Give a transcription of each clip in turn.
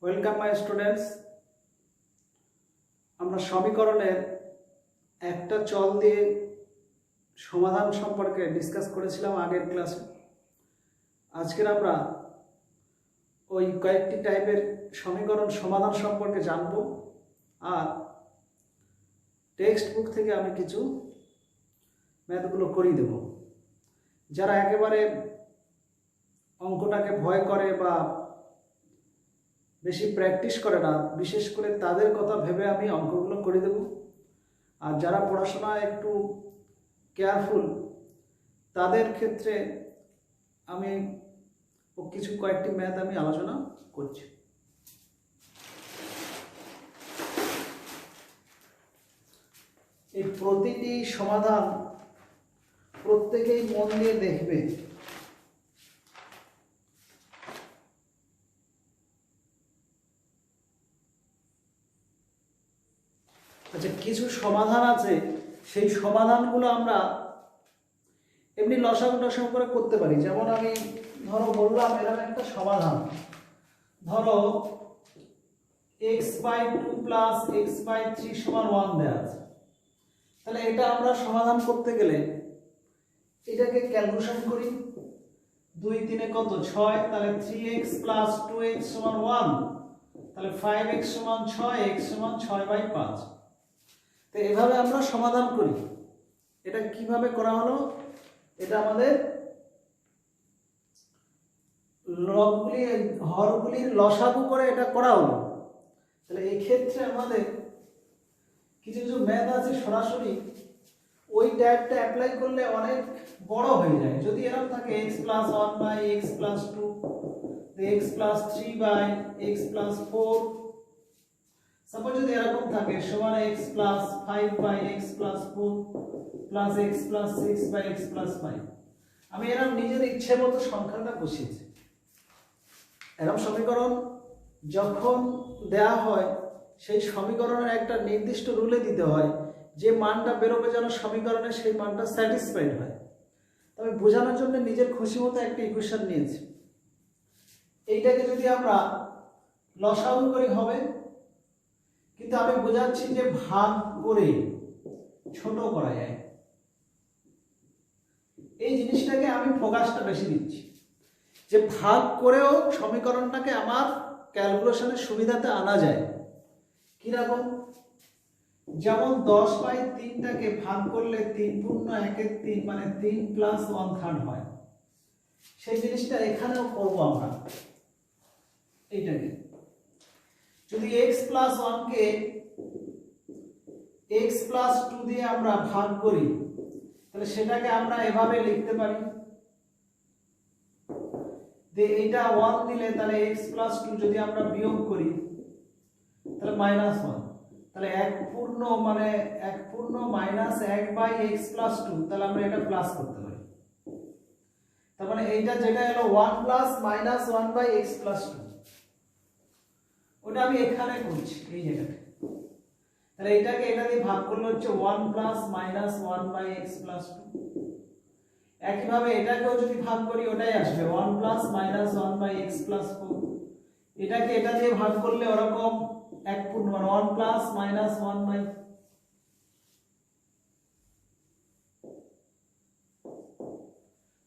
Welcome my students. আমরা সমীকরণের একটা চল দিয়ে সমাধান সম্পর্কে ডিসকাস করেছিলাম আগের ক্লাসে। আজকের আমরা ওই কয়েকটি টাইপের সমীকরণ সমাধান সম্পর্কে জানব, আর টেক্সট বুক থেকে আমি কিছু ম্যাথগুলো করিয়ে দেব। যারা একেবারে অঙ্কটাকে ভয় করে বা বেশি প্র্যাকটিস করে না, বিশেষ করে তাদের কথা ভেবে আমি অঙ্কগুলো করে দেব। আর যারা পড়াশোনা একটু কেয়ারফুল তাদের ক্ষেত্রে আমি কিছু কয়েকটি ম্যাথ আমি আলোচনা করছি। এই প্রতিটি সমাধান প্রত্যেকেই মন দিয়ে দেখবে। আচ্ছা, কিছু সমাধান আছে, সেই সমাধানগুলো আমরা এমনি লসাগু টসাগু করে করতে পারি। যেমন আমি ধরো বললাম এরকম একটা সমাধান, ধরো x/2 + x/3 = 1 দেওয়া আছে। তাহলে এটা আমরা সমাধান করতে গেলে এটাকে ক্যালকুলেশন করি। 2 3 এ কত 6, তাহলে 3x + 2x = 1, তাহলে 5x = 6, x = 6/5। তো এভাবে আমরা সমাধান করি। এটা কিভাবে করা হলো? এটা আমাদের লগগুলি হরগুলির লসাগু করে এটা করা হলো। তাহলে এই ক্ষেত্রে আমাদের কিছু কিছু ম্যাথ আছে সরাসরি ওই টাইপটা অ্যাপ্লাই করলে অনেক বড় হয়ে যায়। যদি এরকম থাকে x + 1/x + 2, x + 3/x + 4, suppose যদি এরকম থাকে সমান x + 5/x + 4 + x + 6/x + 5, আমি এরকম নিজের ইচ্ছে মতো সংখ্যাটা বসিয়েছি। এরকম সমীকরণ যখন দেয়া হয় সেই সমীকরণের একটা নির্দিষ্ট রুলে দিতে হয়, যে মানটা বেরোবে যেন সমীকরণে সেই মানটা স্যাটিসফাইড হয়। তবে বোঝানোর জন্য নিজের খুশি মতো একটা ইকুয়েশন নিয়েছি। এইটাকে যদি আমরা লসাগু করি হবে, কিন্তু আমি বোঝাচ্ছি যে ভাগ করে ছোট করা যায়। এই জিনিসটাকে আমি ফোকাসটা বেশি দিচ্ছি, যে ভাগ করেও সমীকরণটাকে আমার ক্যালকুলেশনের সুবিধাতে আনা যায়। কিরকম? যেমন 10/3টাকে ভাগ করলে 3 পূর্ণ 1 3 মানে 3 + 1/3 হয়। সেই জিনিসটা এখানেও করব আমরা। এইটাকে যদি x + 1 কে x + 2 দিয়ে আমরা ভাগ করি, তাহলে সেটাকে আমরা এভাবে লিখতে পারি যে এটা 1 দিলে তাহলে x + 2 যদি আমরা বিয়োগ করি তাহলে -1, তাহলে 1 পূর্ণ মানে 1 পূর্ণ -1/x + 2, তাহলে আমরা এটা প্লাস করতে পারি। তার মানে এইটা যেটা হলো 1 + -1/x + 2, ওটা আমি এখানে করছি এই জায়গাতে। তাহলে এটাকে এটা দিয়ে ভাগ করলে হচ্ছে 1 + -1/x + 2। একইভাবে এটাকেও যদি ভাগ করি ওটাই আসবে 1 + -1/x + 4। এটাকে এটা দিয়ে ভাগ করলে ওরকম 1 পূর্ণ মানে 1 + -1/,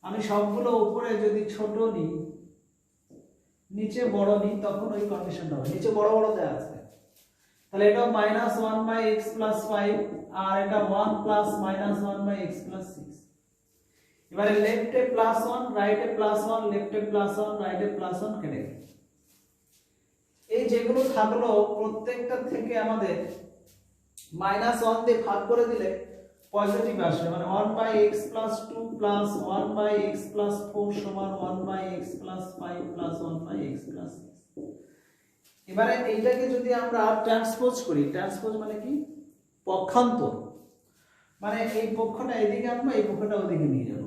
আমি সবগুলো উপরে যদি ছোট নিই নিচে বড় নিই তখন ওই কন্ডিশনটা হবে। নিচে বড় বড় দেয়া আছে, তাহলে এটা -1/x + 5 আর এটা 1 + -1/x + 6। এবারে লেফটে +1 রাইটে +1, লেফটে +1 রাইটে +1 কেটে গেল। এই যেগুলো থাকলো প্রত্যেকটা থেকে আমাদের -1 দিয়ে ভাগ করে দিলে পজিটিভ আসবে, মানে 1/x + 2 + 1/x + 4 = 1/x + 5 + 1/x + 6। এবারে এইটাকে যদি আমরা ট্রান্সপোজ করি, ট্রান্সপোজ মানে কি? পক্ষান্তর, মানে এই পক্ষটা এদিকে আনবো, এই পক্ষটা ওদিকে নিয়ে যাব।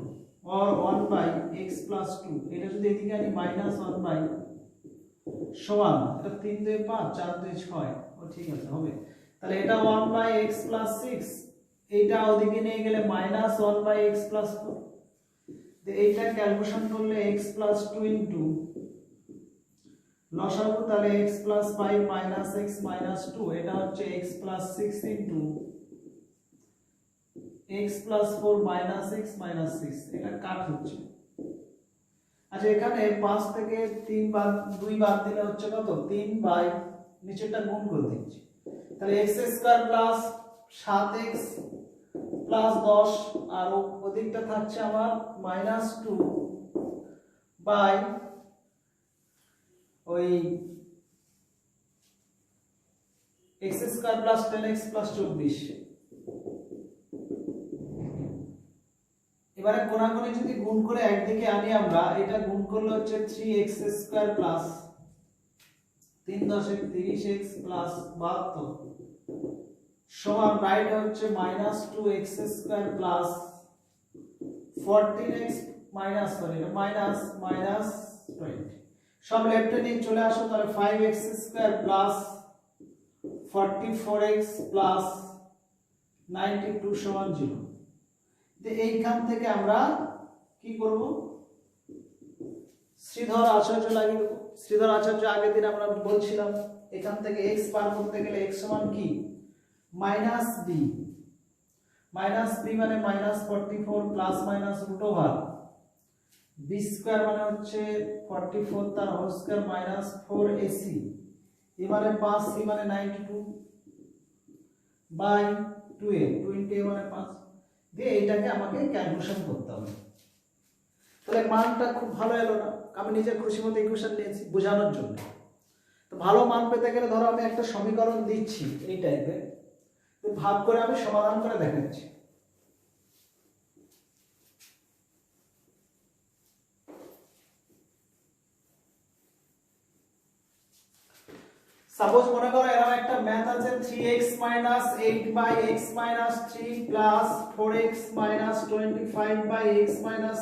or 1/x + 2, এটা যদি এদিকে আনি -1/, সমান এটা 3 2 5 4 2 6, ও ঠিক আছে হবে। তাহলে এটা 1/x + 6, এইটা ওদিকে নিয়ে গেলে -1/x + 4। তো এইটা ক্যালকুলেশন করলে x + 2 * লসাগু তাহলে x plus 5 minus x minus 2, এটা হচ্ছে x plus 6 into x plus 4 minus x minus 6, এটা কাট হচ্ছে। আচ্ছা এখানে 5 থেকে 3 বাদ 2 বাদ দিলে হচ্ছে কত? 3 বাই নিচেরটা গুণ করে দিচ্ছি, তাহলে x square plus 7x plus 10 আর ওদিকটা থাকছে আমার মাইনাস 2 বাই ওই x square plus 10x plus 24। এবারে কোণাকুণি যদি গুণ করে একদিকে আনি আমরা, এটা গুণ করলে হচ্ছে 3x স্কয়ার প্লাস 3 দশমিক 30x প্লাস 72 সমান রাইট হচ্ছে minus 2x square plus 14x minus minus minus 20, সব লেফটে নিয়ে চলে আসো, তাহলে 5x square plus 44x plus 92 সমান 0। এইখান থেকে আমরা কি করব? শ্রীধর আচার্য লাগিয়ে দেব। শ্রীধর আচার্য আগের দিন আমরা বলছিলাম এখান থেকে x বার করতে গেলে x সমান কি? Minus b। মাইনাস b মানে minus 44 plus minus root over b square মানে হচ্ছে 44 তার হোল স্কয়ার মাইনাস 4ac, এ মানে 5, c মানে 92 বাই 2a, 20 মানে 5 দিয়ে এইটাকে আমাকে ক্যালকুলেশন করতে হবে। তাহলে মানটা খুব ভালো এলো না, আমি নিজের খুশি মতো ইকুয়েশন নিয়েছি বোঝানোর জন্য। তো ভালো মান পেতে গেলে ধরো আমি একটা সমীকরণ দিচ্ছি এই টাইপের, তো ভাগ করে আমি সমাধান করে দেখাচ্ছি। সাপোজ মনে করো এরকম একটা ম্যাথ আছে 3x 8 by x 3 plus 4x 25 by x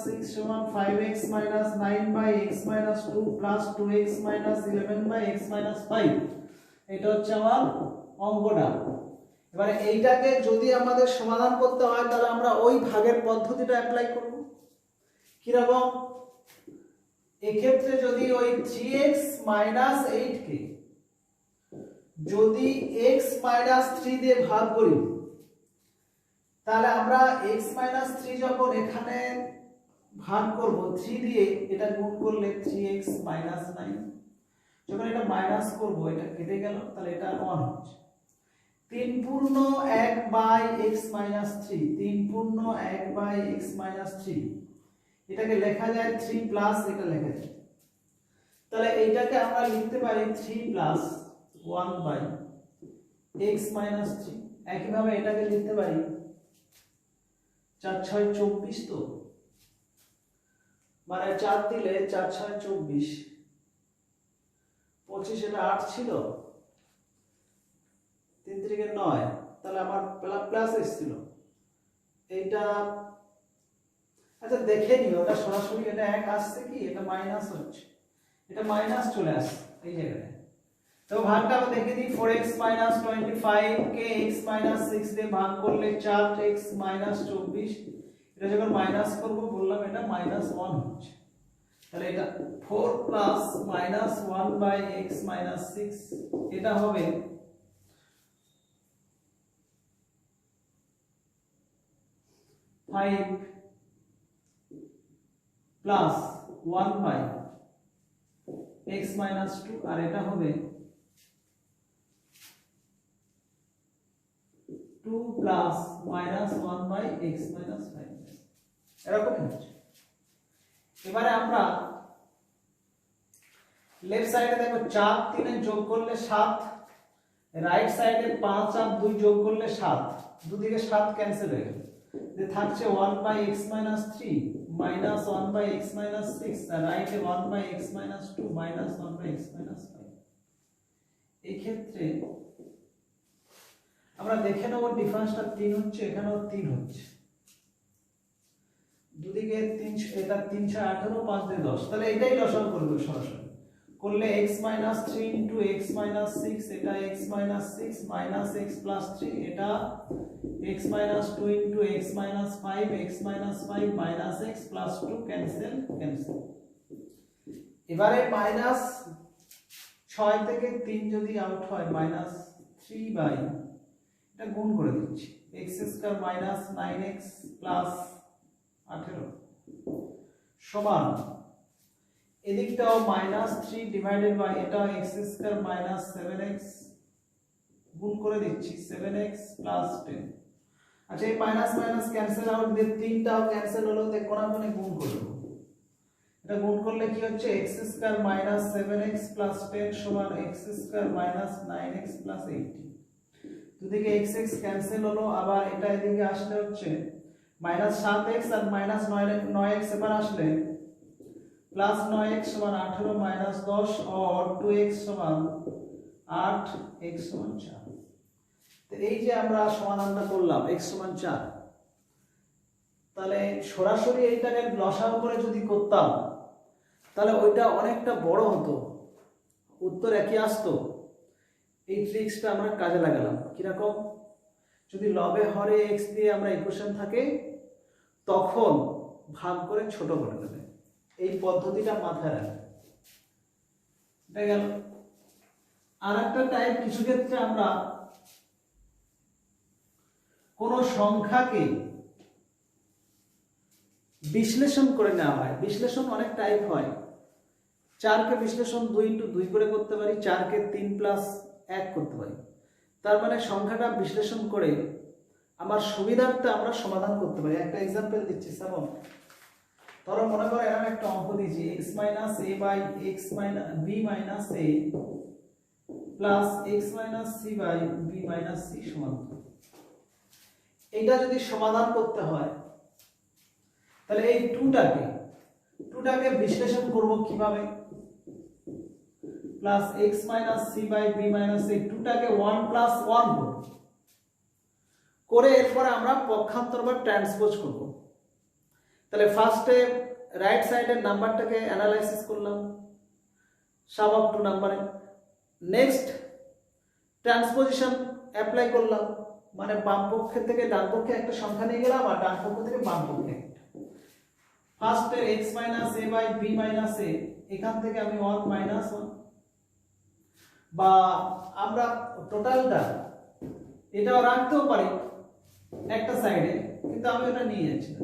6 সমান 5x 9 by x 2 plus 2x 11 by x 5। এটা হচ্ছে আমার অঙ্কটা। এবারে এইটাকে যদি আমাদের সমাধান করতে হয় তাহলে আমরা ওই ভাগের পদ্ধতিটা অ্যাপ্লাই করব। কি রকম? এই ক্ষেত্রে যদি ওই 3x 8 কে যদি x 3 দিয়ে ভাগ করি, তাহলে আমরা x 3 যখন এখানে ভাগ করব 3 দিয়ে, এটা গুণ করলে 3x 9, যখন এটা মাইনাস করব এটা কেটে গেল, তাহলে এটা 1 হচ্ছে। 3 পূর্ণ 1 বাই x 3, 3 পূর্ণ 1 বাই x 3, এটাকে লেখা যায় 3 প্লাস, এটা লেখা যায়, তাহলে এইটাকে আমরা লিখতে পারি 3 প্লাস 1 বাই x 3। একইভাবে এটাকে লিখতে পারি 4 6 24, তো মানে 4 দিলে 4 6 24, 25 এটা 8 ছিল, 3 3 9, তাহলে আমার প্লাস এসেছিল এইটা। আচ্ছা দেখে নিও ওটা সরাসরি এটা 1 আসছে কি এটা মাইনাস হচ্ছে, এটা মাইনাস চলে আসছে এই জায়গায়। তো ভাগটা আমি দেখে দিই, 4x 25 কে x 6 দিয়ে ভাগ করলে 4x 24, এটা যখন মাইনাস করব বললাম এটা -1 হচ্ছে, তাহলে এটা 4 প্লাস -1 বাই x 6, এটা হবে 5 প্লাস 1 বাই x 2, আর এটা হবে 2 প্লাস -1 বাই x 5, এরকম হচ্ছে। এবারে আমরা লেফট সাইডে দেখো 4 3 যোগ করলে 7, রাইট সাইডে 5 আর 2 যোগ করলে 7, দুদিকে 7 ক্যান্সেল হয়ে গেল, যে থাকছে 1 by x 3 minus 1 by x 6, আর রাইটে 1 by x 2 minus 1 by x 5। এই ক্ষেত্রে আমরা দেখে নেব ডিফারেন্সটা 3 হচ্ছে, এখানেও 3 হচ্ছে, দুদিকে 3, এটা 3 6 18, 5 দিয়ে 10, তাহলে এটাই লসাগু করব সরাসরি করলে x 3 ইনটু x 6, এটা x 6 মাইনাস x প্লাস 3, এটা x 2 into x 5, x 5 minus x plus 2, cancel cancel. এবারে মাইনাস 6 থেকে 3 যদি আউট হয় -3 বাই, এটা গুণ করে দিচ্ছি, x² মাইনাস 9x প্লাস 18 সমান এদিকটাও -3 ডিভাইডেড বাই এটা x² মাইনাস 7x গুণ করে দিচ্ছি 7x প্লাস 10। আচ্ছা, এই মাইনাস মাইনাস ক্যান্সেল আউট দিয়ে 3টাও ক্যান্সেল হলো, তো কোণাগুণে গুণ করব। এটা গুণ করলে কি হচ্ছে x² মাইনাস 7x প্লাস 10 সমান x² মাইনাস 9x প্লাস 18। দুদিকে x x ক্যান্সেল হলো, আবার এটা এদিকে আসলে হচ্ছে -7x আর -9x এবার আসলে প্লাস 9x সমান 18 মাইনাস 10 और 2x সমান 8, x সমান 4। তো এই যে আমরা সমাধানটা করলাম x সমান 4, তাহলে সরাসরি এইটাকে লসাগু করে যদি করতাম তাহলে ওইটা অনেকটা বড় হতো, উত্তর একই আসতো। এই ট্রিক্সটা আমরা কাজে লাগালাম। কিরকম? যদি লবে হরে x দিয়ে আমরা ইকুয়েশন থাকে তখন ভাগ করে ছোট করে দেবে, এই পদ্ধতিটা মাথায় রাখবে। এটা গেল। আর একটা টাইপ, কিছু ক্ষেত্রে আমরা কোন সংখ্যাকে বিশ্লেষণ করে নেওয়া হয়। বিশ্লেষণ অনেক টাইপ হয়। 4 কে বিশ্লেষণ 2 করে করতে পারি, 4 কে 3 প্লাস 1 করতে পারি। তার মানে সংখ্যাটা বিশ্লেষণ করে আমার সুবিধার্থে আমরা সমাধান করতে পারি। একটা एग्जांपल দিচ্ছি। যেমন ধরো মনে করো এরকম একটা অঙ্ক দিয়েছি x minus a by x minus b minus a plus x minus c by b minus c সমান। এটা যদি সমাধান করতে হয় তাহলে এই 2টাকে বিশ্লেষণ করব কিভাবে? Plus x minus c by b minus a, 2টাকে 1 প্লাস 1 করে এরপরে আমরা পক্ষান্তর বা ট্রান্সপোজ করব। তাহলে ফার্স্টে রাইট সাইডের নাম্বারটাকে অ্যানালাইসিস করলাম, সাম অফ 2 নাম্বারে। নেক্সট ট্রান্সপোজিশন অ্যাপ্লাই করলাম, মানে বাম পক্ষ থেকে ডান পক্ষে একটা সংখ্যা নিয়ে গেলাম আর ডান পক্ষ থেকে বাম পক্ষে একটা। ফার্স্টে x minus a by b minus a, এখান থেকে আমি 1 মাইনাস 1, বা আমরা টোটালটা এটাও রাখতেও পারি একটা সাইডে, কিন্তু আমি ওটা নিয়ে যাচ্ছি না।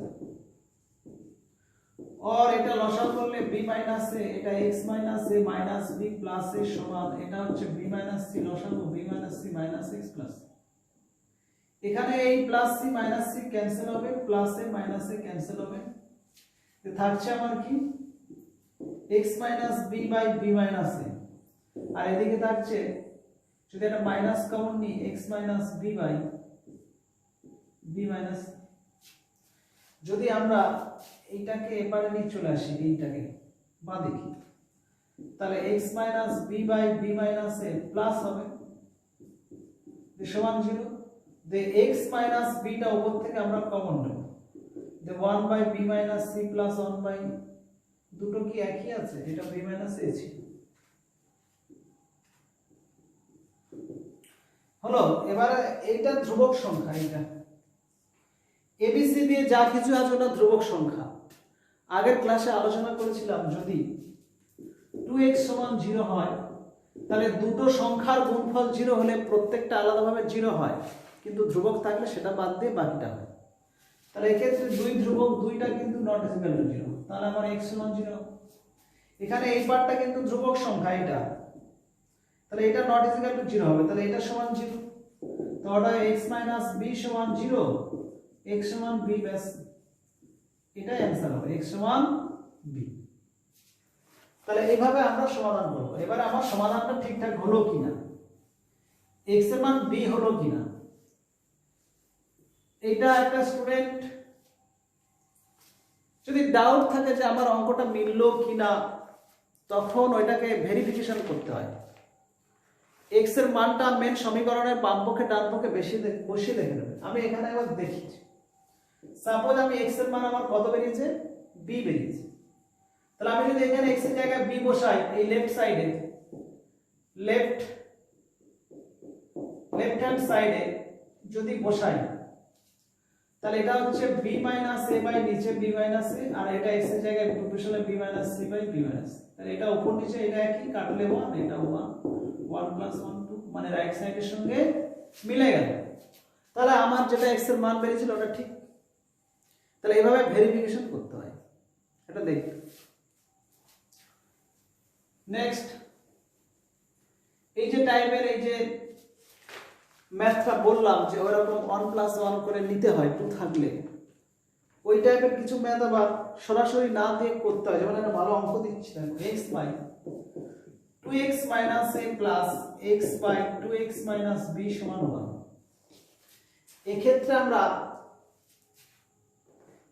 और এটা লসাগু করলে b মাইনাস a, এটা x minus a minus b plus a সমান, এটা হচ্ছে b মাইনাস c লসাগু b minus c minus x plus. এখানে এই plus c minus c cancel হবে, plus a minus a cancel হবে, তো থাকছে আমার কি x minus b by b minus a। আর এদিকে থাকছে, যদি এটা মাইনাস কমন নিই, x minus b by b minus. যদি আমরা এইটাকে এপারে নিয়ে চলে আসি, এইটাকে বা দেখি, তাহলে x minus b by b minus a plus হবে সমান 0। দে x মাইনাস b টা উপর থেকে আমরা কমন নেব, দে 1 by b minus c plus 1 by, দুটো কি একই আছে? এটা b মাইনাস a ছিল। হলো। এবারে এইটা ধ্রুবক সংখ্যা, এইটা এবিসি দিয়ে যা কিছু আছে ওটা ধ্রুবক সংখ্যা। আগের ক্লাসে আলোচনা করেছিলাম যদি 2x সমান 0 হয় তাহলে দুটো সংখ্যার গুণফল 0 হলে প্রত্যেকটা আলাদাভাবে 0 হয়, কিন্তু ধ্রুবক থাকলে সেটা বাদ দিয়ে বাকিটা হয়। তাহলে এক্ষেত্রে 2 ধ্রুবক, 2টা কিন্তু নট ইকুয়াল টু 0, তাহলে আমার x সমান 0। এখানে এই পার্টটা কিন্তু ধ্রুবক সংখ্যা এটা, তাহলে এটা নট ইকুয়াল টু 0 হবে, তাহলে এটা সমান 0। তো ওটা x মাইনাস b সমান 0, x সমান b ব্যাস, এটাই অ্যানসার হবে, x সমান b। তাহলে এইভাবে আমরা সমাধান করব। এবারে আমার সমাধানটা ঠিকঠাক হলো কিনা, x এর মান b হলো কিনা, এটা একটা স্টুডেন্ট যদি ডাউট থাকে যে আমার অঙ্কটা মিললো কিনা, তখন ওইটাকে ভেরিফিকেশন করতে হয়। x এর মানটা মেন সমীকরণের বাম পক্ষে ডান পক্ষে বসিয়ে দেখে নেবে। আমি এখানে একবার দেখি, সাপোজ আমি x এর মান আমার কত বেরিয়েছে, b বেরিয়েছে। তাহলে আমি যদি এখানে x এর জায়গায় b বসাই, এই লেফট সাইডে, লেফট হ্যান্ড সাইডে যদি বসাই, তাহলে এটা হচ্ছে b মাইনাস a বাই নিচে b মাইনাস a, আর এটা x এর জায়গায় proportional b minus c by b minus. তাহলে এটা উপর নিচে এটা একই, কাটলে 1, এটা 1, 1 প্লাস 1 2, মানে রাইট সাইডের সঙ্গে মিলে গেল। তাহলে আমার যেটা x এর মান বেরিয়েছিল ওটা ঠিক। তাহলে এইভাবে ভেরিফিকেশন করতে হয়, এটা দেখতে। নেক্সট, এই যে টাইপের এই যে ম্যাথটা বললাম যে ওরকম 1 প্লাস 1 করে নিতে হয় 2 থাকলে, ওই টাইপের কিছু ম্যাথ আবার সরাসরি না দিয়ে করতে হয়। যেমন একটা ভালো অঙ্ক দিচ্ছি দেখো, x by 2x minus a plus x by 2x minus b সমান 1। এক্ষেত্রে আমরা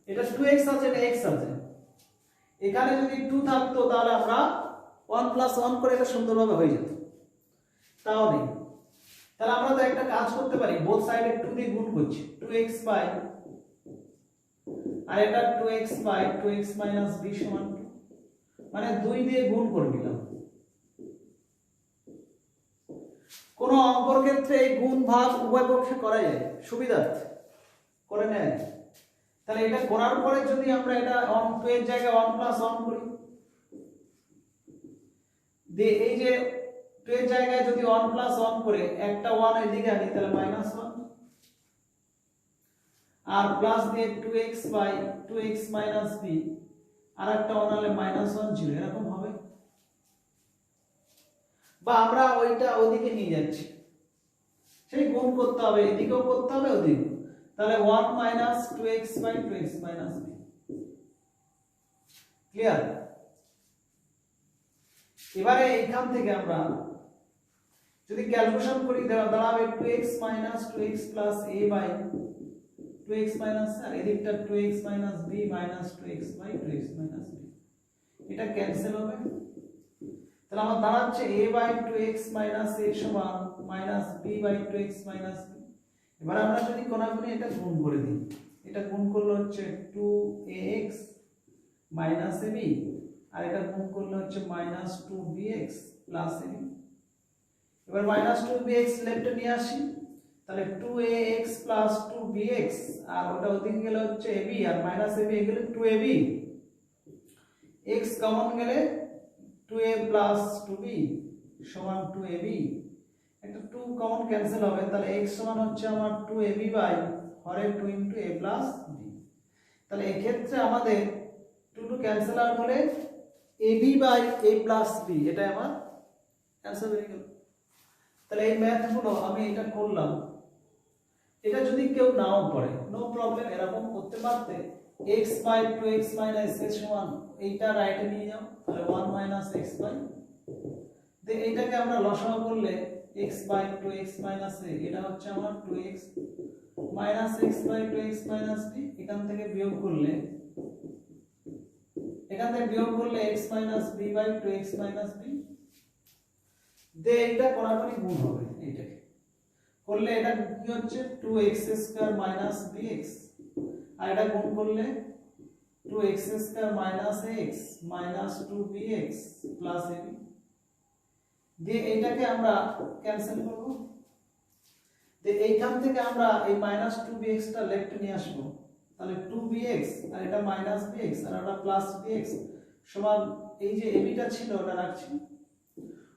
এটা 2x আছে, এটা x আছে, এখানে যদি 2 থাকতো তাহলে আমরা 1 প্লাস 1 করে এটা সুন্দরভাবে হয়ে যেত, তাও নেই। তাহলে আমরা তো একটা কাজ করতে পারি, বোথ সাইডে 2 দিয়ে গুণ করছি, 2x বাই আর এটা 2x by 2x minus b সমান 2, মানে 2 দিয়ে গুণ করে দিলাম। কোন অঙ্কের ক্ষেত্রে এই গুণ ভাগ উভয় পক্ষে করা যায়, সুবিধার্থে করে নেয়। তাহলে এটা করার পরে যদি আমরা এটা 2 এর জায়গায় 1 প্লাস 1 করি, দিয়ে এই যে 2 এর জায়গায় যদি 1 প্লাস 1 করে একটা 1 এদিকে আনি তাহলে মাইনাস 1, আর প্লাস দিয়ে 2x by 2x minus b, আর একটা 1 হলে মাইনাস 1 ছিল, এরকম হবে। বা আমরা ওইটা ওদিকে নিয়ে যাচ্ছি, সেই গুণ করতে হবে, এদিকেও করতে হবে ওদিকেও। তাহলে 1 minus 2x by 2x minus b, clear? এবারে এইখান থেকে আমরা যদি ক্যালকুলেশন করি দাঁড়াবে 2x minus 2x plus a by 2x minus, আর এদিকটা 2x minus b minus 2x by 2x minus b, এটা ক্যান্সেল হবে। তাহলে আমার দাঁড়াচ্ছে a by 2x minus a সমান minus b by 2x minus b। এবার আমরা যদি কোনাকুনি এটা গুণ করে দিই, এটা গুণ করলে হচ্ছে 2ax মাইনাস ab, আর এটা গুণ করলে হচ্ছে মাইনাস 2bx প্লাস ab। এবার মাইনাস 2bx লেফটে নিয়ে আসি, তাহলে 2ax প্লাস 2bx, আর ওটা ওদিকে গেলে হচ্ছে ab, আর মাইনাস ab গেলে 2ab, x কমন গেলে 2a প্লাস 2b সমান 2ab, একটা 2 কমন ক্যান্সেল হবে, তাহলে x সমান হচ্ছে আমার 2ab বাই হরে 2 ইনটু a প্লাস b। তাহলে এই ক্ষেত্রে আমাদের 2 2 ক্যান্সেল আউট হলে ab by a plus b, এটা আমার অ্যানসার হয়ে গেল। তাহলে এই ম্যাথগুলো আমি এটা করলাম, এটা যদি কেউ নাও পড়ে নো প্রবলেম, এরকম করতে পারতে x by 2x minus a সমান এইটা রাইটে নিয়ে যাও, তাহলে 1 মাইনাস x বাই, দেন এইটাকে আমরা লসাগু করলে x by 2x minus a, এটা হচ্ছে আমার 2x minus x by 2x minus b, এখান থেকে বিয়োগ করলে x minus b by 2x minus b, দে এটা কোনাকুনি গুণ হবে, এইটাকে করলে এটা কি হচ্ছে 2x স্কয়ার মাইনাস bx, আর এটা গুণ করলে 2x square minus x minus 2bx plus ab, দিয়ে এইটাকে আমরা ক্যান্সেল করব। দিয়ে এইখান থেকে আমরা এই মাইনাস 2bx টা লেফটে নিয়ে আসব, তাহলে 2bx আর এটা মাইনাস bx আর এটা প্লাস bx সমান এই যে ab টা ছিল ওটা রাখছি,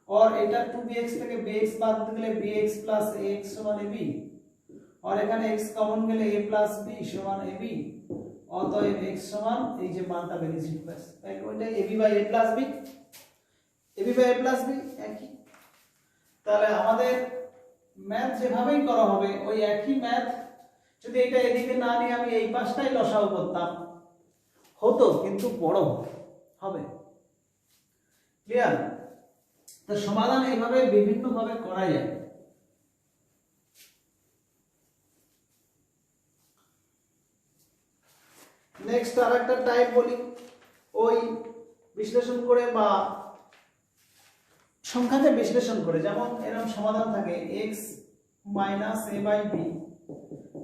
और এটা 2bx থেকে bx বাদ দিলে bx প্লাস ax সমান ab, और এখানে x কমন গেলে a প্লাস b সমান ab, অতএব x সমান এই যে মানটা বেরিয়েছে প্লাস ওইটাই ab by a plus b, ab by a plus b একই। তাহলে আমাদের ম্যাথ যেভাবেই করা হবে ওই একই ম্যাথ, যদি এটা এদিকে না নিয়ে আমি এই পাশটাই লসাগু করতাম হতো, কিন্তু বড় হবে, ক্লিয়ার? তো সমাধান এইভাবে বিভিন্ন ভাবে করা যায়। নেক্সট আরেকটা টাইপ বলি, ওই বিশ্লেষণ করে বা সংখ্যাকে বিশ্লেষণ করে, যেমন এরকম সমাধান থাকে x minus a by b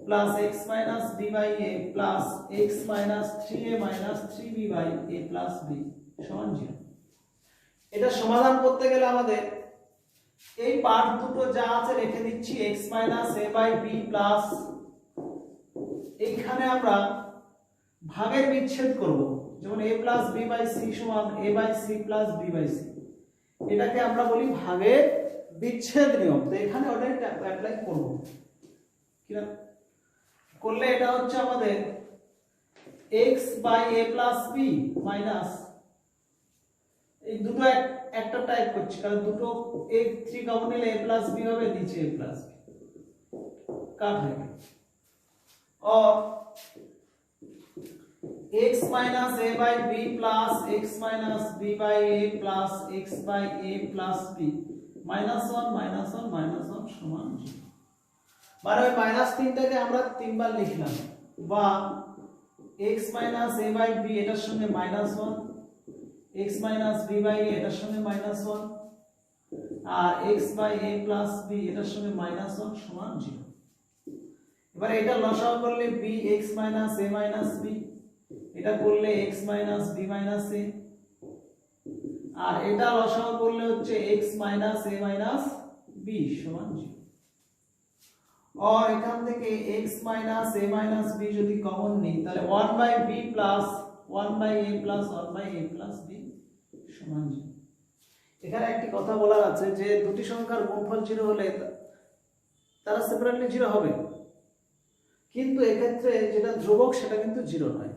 plus x minus b by a plus x minus 3a minus 3b by a plus b সমান 0। এটা সমাধান করতে গেলে আমাদের এই পার্ট দুটো যা আছে রেখে দিচ্ছি, x minus a by b plus এইখানে আমরা ভাগের বিচ্ছেদ করব, যেমন a plus b by c সমান a by c plus b by c, এটাকে আমরা বলি ভাগের বিচ্ছেদ নিয়ম। তো এখানে ওটাই অ্যাপ্লাই করব, কি না করলে এটা হচ্ছে আমাদের x by a plus b minus, এই দুটো একটা টাইপ করছি কারণ দুটো a3 কমন নিলে a প্লাস b হবে, নিচে a প্লাস b কাট হয়ে গেল, और x minus a by b plus x minus b by a plus x by a plus b minus 1 minus 1 minus 1 समान 0। মানে ওই মাইনাস 3টাকে আমরা তিনবার লিখলাম, বা x minus a by b এটার সঙ্গে minus 1, x minus b by a এটার সঙ্গে মাইনাস 1, আর x by a plus b এটার সঙ্গে মাইনাস 1 সমান 0। এবারে এটা লসাগু করলে b x minus a minus b, এটা করলে x minus b minus a, আর এটা লসাগু করলে হচ্ছে x minus a minus b সমান 0। और এখান থেকে x minus a minus b যদি কমন নিই তাহলে 1 by b plus 1 by a plus 1 by a plus b সমান 0। এখানে একটি কথা বলার আছে যে দুটি সংখ্যার গুণফল 0 হলে তারা সেপারেটলি 0 হবে, কিন্তু এক্ষেত্রে যেটা ধ্রুবক সেটা কিন্তু 0 নয়।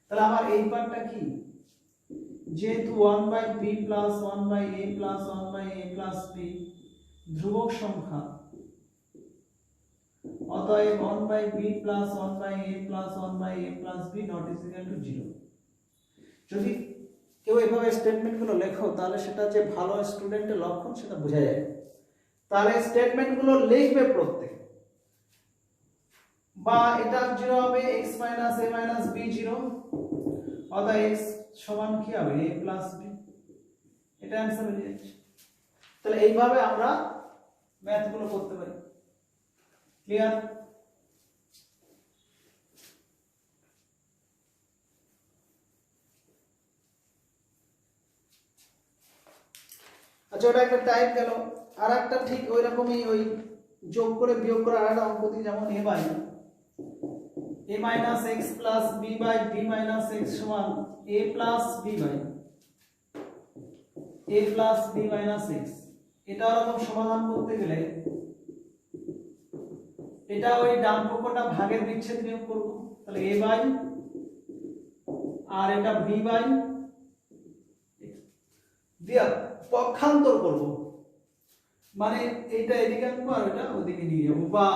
তাহলে আমার এই পার্টটা কি, যেহেতু 1 by b plus 1 by a plus 1 by a plus b ধ্রুবক সংখ্যা, অতএব 1 by b plus 1 by a plus 1 by a plus b not is equal to 0। যদি কেউ এভাবে স্টেটমেন্টগুলো লেখো তাহলে সেটা যে ভালো স্টুডেন্টের লক্ষণ সেটা বোঝা যায়। তাহলে স্টেটমেন্টগুলো লিখবে প্রত্যেক, বা এটা 0 হবে x minus a minus b 0, অতএব x সমান কি হবে a প্লাস b, এটা आंसर হয়ে যাচ্ছে। তাহলে এইভাবে আমরা ম্যাথগুলো করতে পারি। ক্লিয়ার? আচ্ছা, ওটা একটা টাইপ গেল। আর একটা ঠিক ওই রকমই, ওই যোগ করে বিয়োগ করে আরেকটা অঙ্ক দিই, যেমন a by a minus x plus b by b minus x সমান a plus b by a plus b minus x। এটা এরকম সমাধান করতে গেলে এটা ওই ডান পক্ষটা ভাগের বিচ্ছেদ নিয়ম করব, তাহলে a বাই আর এটা b বাই দিয়া পক্ষান্তর করব, মানে এইটা এদিকে আনবো আর এটা ওদিকে নিয়ে যাব, বা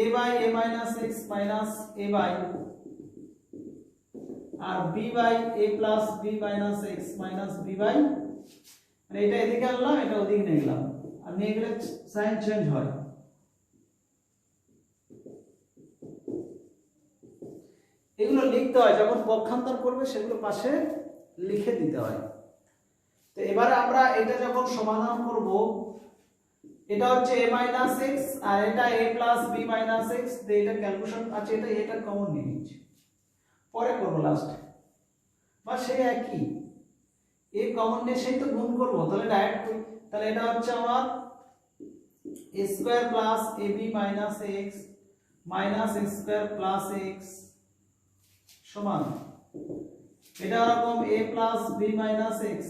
a by a minus x minus a by আর b by a plus b minus x minus b by, মানে এটা এদিকে আনলাম এটা ওদিকে নিয়ে গেলাম, আর নিয়ে গেলে সাইন চেঞ্জ হয়। এগুলো লিখতে হয়, যখন পক্ষান্তর করবে সেগুলো পাশে লিখে দিতে হয়। তো এবারে আমরা এটা যখন সমাধান করব, এটা হচ্ছে a মাইনাস x আর এটা a plus b minus x, এটা ক্যালকুলেশন আছে, এটা কমন নিয়ে নিচ্ছি, পরে করব লাস্টে, বা সেই একই a কমন নিয়ে সেই তো গুণ করব, তাহলে ডাইরেক্ট করি। তাহলে এটা হচ্ছে আমার a square plus ab minus x minus x square plus x সমান, এটা এরকম a plus b minus x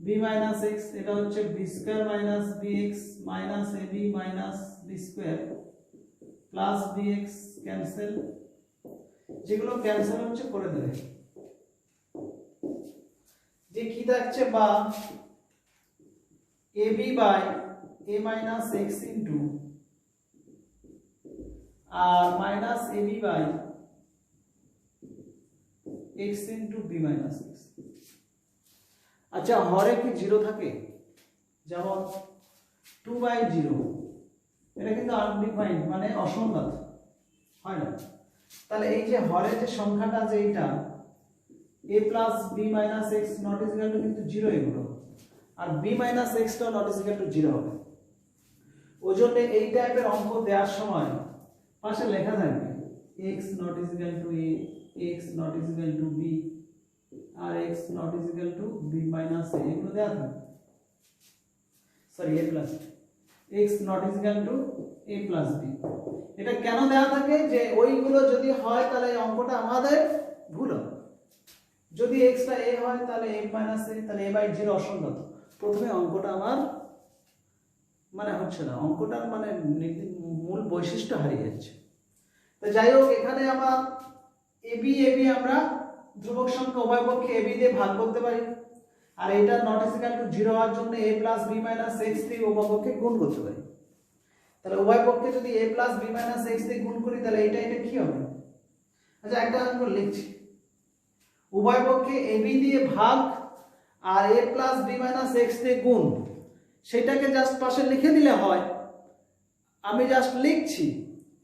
b minus x, এটা হচ্ছে b square minus bx minus ab minus b square plus bx cancel, যেগুলো cancel হচ্ছে করে দেবে, যে কি থাকছে, বা ab by a minus x into আর minus ab by x into b minus x। আচ্ছা, হরে কি 0 থাকে, যেমন 2/0, এটা কিন্তু আনডিফাইন্ড মানে অসংজ্ঞাত হয় না। তাহলে এই যে হরে যে সংখ্যাটা আছে এইটা a plus b minus x not is equal two কিন্তু 0 এগুলো, আর b মাইনাস x টা নট ইজ ইকুয়াল টু 0 হবে। ওই জন্য এই টাইপের অঙ্ক দেওয়ার সময় পাশে লেখা থাকবে x not is equal to a, x not is equal to b আর x not is equal to b minus a, এগুলো দেওয়া থাকবে, sorry a plus. x not is equal to a plus b। এটা কেন দেওয়া থাকে যে ওইগুলো যদি হয় তাহলে এই অঙ্কটা আমাদের ভুল হবে। যদি x টা a হয় তাহলে a minus a, তাহলে a by 0 অসংগত। প্রথমে অঙ্কটা আমার মানে হচ্ছে না, অঙ্কটার মানে মূল বৈশিষ্ট্য হারিয়ে যাচ্ছে। তো যাই হোক, এখানে আমার ab আমরা ধ্রুবক সংখ্যা উভয় পক্ষে ab দিয়ে ভাগ করতে পারি, আর এটা নট ইজ ইকুয়াল টু 0 হওয়ার জন্য a plus b minus x দিয়ে উভয় পক্ষে গুণ করতে পারি। তাহলে উভয় পক্ষে যদি a plus b minus x দিয়ে গুণ করি তাহলে এটা কি হবে? আচ্ছা, একটা অঙ্ক লিখছি, উভয় পক্ষে ab দিয়ে ভাগ আর a plus b minus x দিয়ে গুণ, সেটাকে জাস্ট পাশে লিখে দিলে হয়। আমি জাস্ট লিখছি,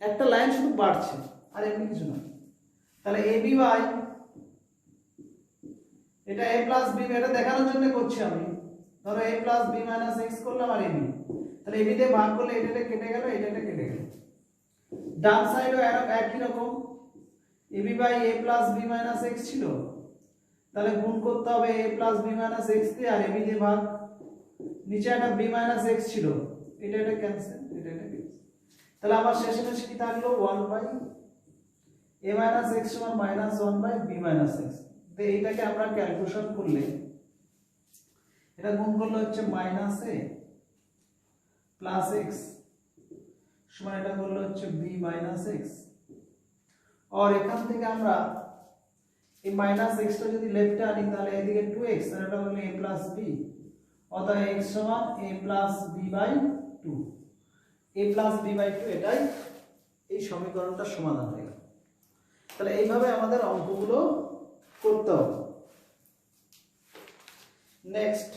একটা লাইন শুধু বাড়ছে আর এমনি কিছু না। তাহলে ab বাই এটা a plus b, এটা দেখানোর জন্য করছি আমি। ধরো a plus b minus x করলাম আর ab, তাহলে ab দিয়ে ভাগ করলে এটা কেটে গেল, এটা কেটে গেল। ডান সাইডও একই রকম, ab by a plus b minus x ছিল, তাহলে গুণ করতে হবে a plus b minus x দিয়ে আর ab দিয়ে ভাগ। নিচে একটা b minus x ছিল, এটা ক্যান্সেল, এটা ক্যান্সেল। তাহলে আমার শেষে কি থাকলো? 1 বাই a minus x সমান minus 1 by b minus x। তো এইটাকে আমরা ক্যালকুলেশন করলে এটা গুণ করলে হচ্ছে মাইনাস a প্লাস x সমান এটা করলে হচ্ছে b মাইনাস x। আর এখান থেকে আমরা এই মাইনাস x টা যদি লেফটে আনি তাহলে এদিকে 2x আর এটা হলো a প্লাস b, অতএব x সমান a plus b by 2। a plus b by 2, এটাই এই সমীকরণটার সমাধান হয়ে গেল। তাহলে এইভাবে আমাদের অঙ্কগুলো করতে হবে। নেক্সট,